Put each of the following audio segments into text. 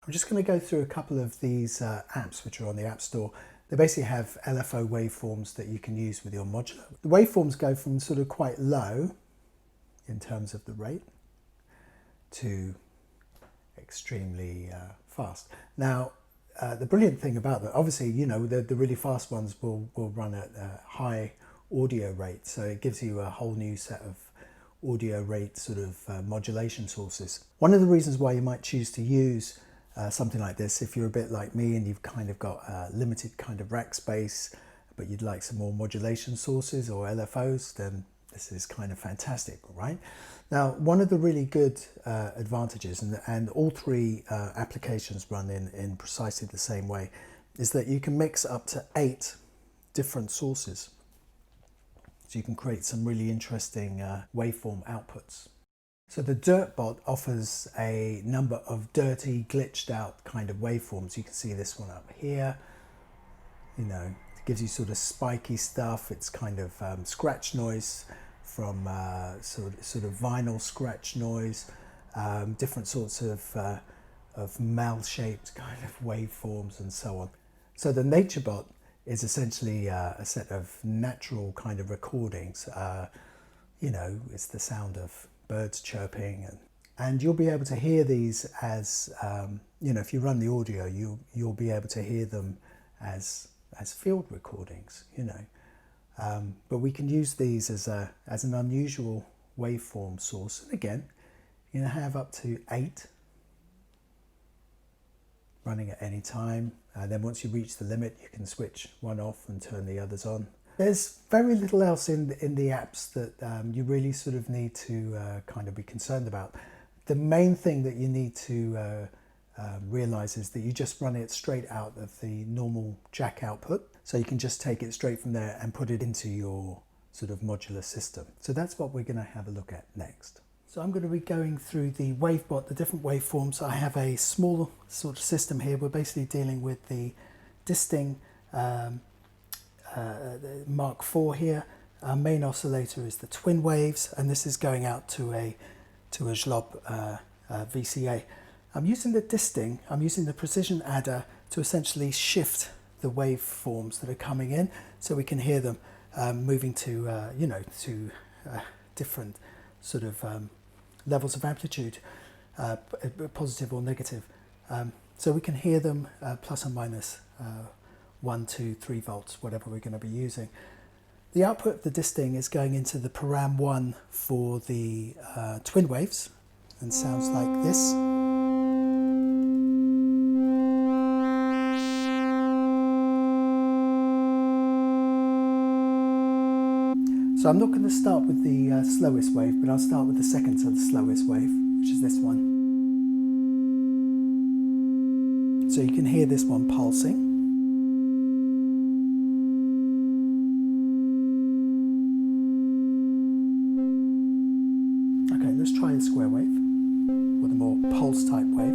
I'm just going to go through a couple of these apps which are on the App Store. They basically have LFO waveforms that you can use with your modular. The waveforms go from sort of quite low in terms of the rate to extremely fast. Now, the brilliant thing about that, obviously, you know, the really fast ones will run at high audio rate, so it gives you a whole new set of audio rate sort of modulation sources. One of the reasons why you might choose to use something like this, if you're a bit like me and you've kind of got limited kind of rack space, but you'd like some more modulation sources or LFOs, then this is kind of fantastic, right? Now, one of the really good advantages, and all three applications run in precisely the same way, is that you can mix up to 8 different sources. So you can create some really interesting waveform outputs. So the Dirtbot offers a number of dirty, glitched out kind of waveforms. You can see this one up here. You know, it gives you sort of spiky stuff. It's kind of scratch noise from sort of vinyl scratch noise, different sorts of mal-shaped kind of waveforms and so on. So the Naturbot is essentially a set of natural kind of recordings. You know, it's the sound of birds chirping, and you'll be able to hear these as you know, if you run the audio, you'll be able to hear them as field recordings, you know. But we can use these as an unusual waveform source, and again, you know, have up to 8 running at any time. Then once you reach the limit, you can switch one off and turn the others on. There's very little else in the apps that you really sort of need to kind of be concerned about. The main thing that you need to realize is that you just run it straight out of the normal jack output. So you can just take it straight from there and put it into your sort of modular system. So that's what we're going to have a look at next. So I'm going to be going through the Wavebot, the different waveforms. I have a small sort of system here. We're basically dealing with the Disting Mk4 here. Our main oscillator is the twin waves, and this is going out to a Zlob VCA. I'm using the Disting, I'm using the precision adder to essentially shift the waveforms that are coming in, so we can hear them moving to you know, to different sort of levels of amplitude, positive or negative. So we can hear them plus or minus 1, 2, 3 volts, whatever we're going to be using. The output of the Disting is going into the param 1 for the twin waves, and sounds like this. So I'm not going to start with the slowest wave, but I'll start with the second to the slowest wave, which is this one. So you can hear this one pulsing. Okay, let's try a square wave with a more pulse type wave.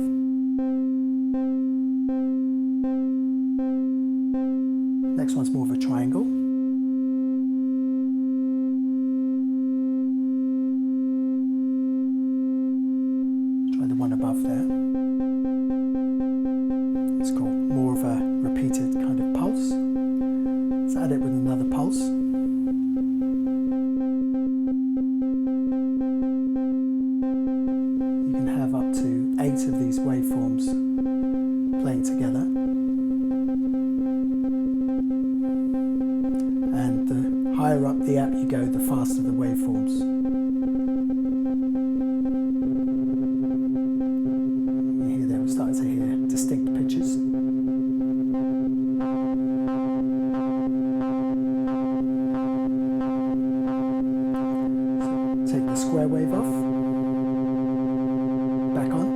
Next one's more of a triangle. Try the one above there. It's called more of a repeated kind of pulse. Let's add it with another pulse. You can have up to 8 of these waveforms playing together. And the higher up the app you go, the faster the waveforms. You hear there, we're starting to hear distinct pitches. So take the square wave off, back on.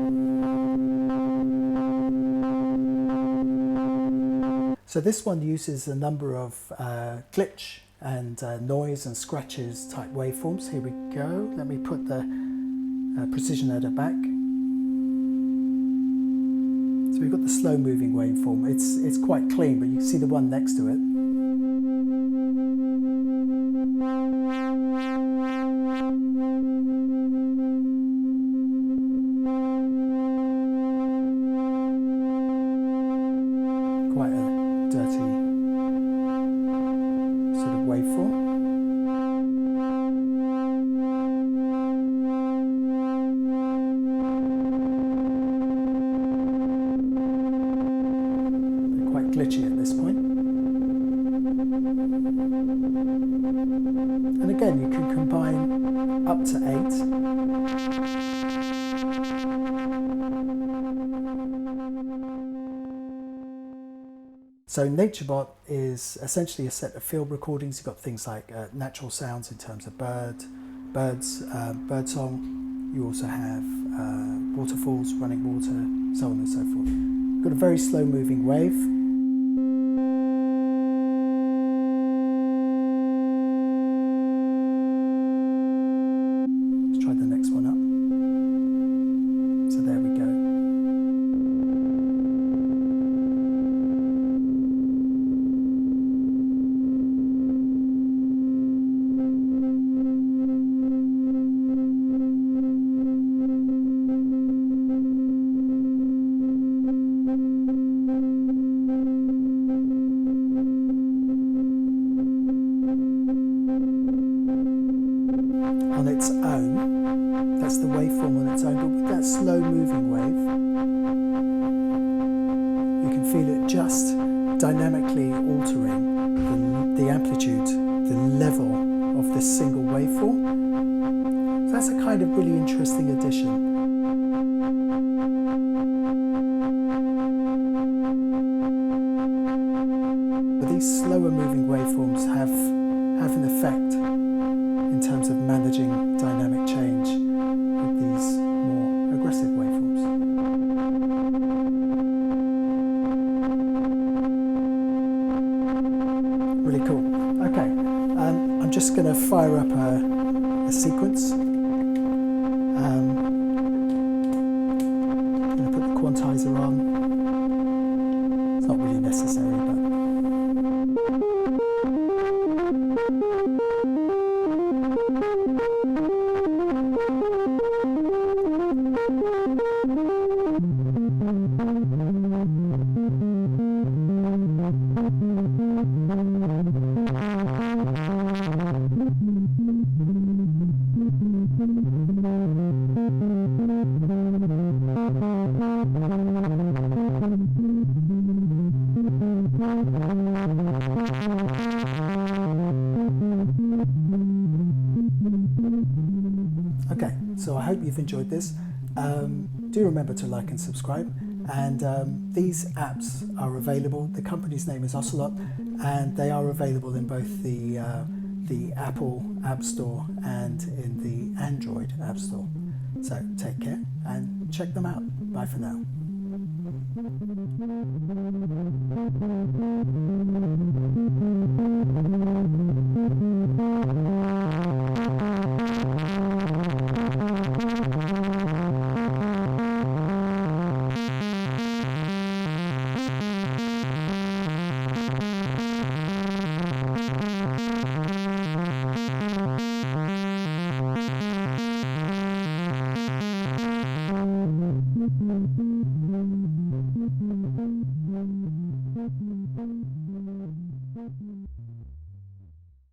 So this one uses a number of glitch and noise and scratches type waveforms. Here we go. Let me put the precision adder back. So we've got the slow moving waveform. It's quite clean, but you can see the one next to it. glitchy at this point. And again, you can combine up to 8. So Naturbot is essentially a set of field recordings. You've got things like natural sounds in terms of birds, birdsong. You also have waterfalls, running water, so on and so forth. You've got a very slow moving wave. Let's try the next one up. So there we go. On its own, that's the waveform on its own, but with that slow moving wave, you can feel it just dynamically altering the amplitude, the level of this single waveform. So that's a kind of really interesting addition. But these slower moving waveforms have an effect in terms of managing dynamic change with these more aggressive waveforms. Really cool. Okay, I'm just going to fire up a sequence. I'm going to put the quantizer on. It's not really necessary, but okay, so I hope you've enjoyed this. Do remember to like and subscribe, and these apps are available. The company's name is OSCELOT, and they are available in both the Apple App Store and in the Android App Store. So take care and check them out. Bye for now.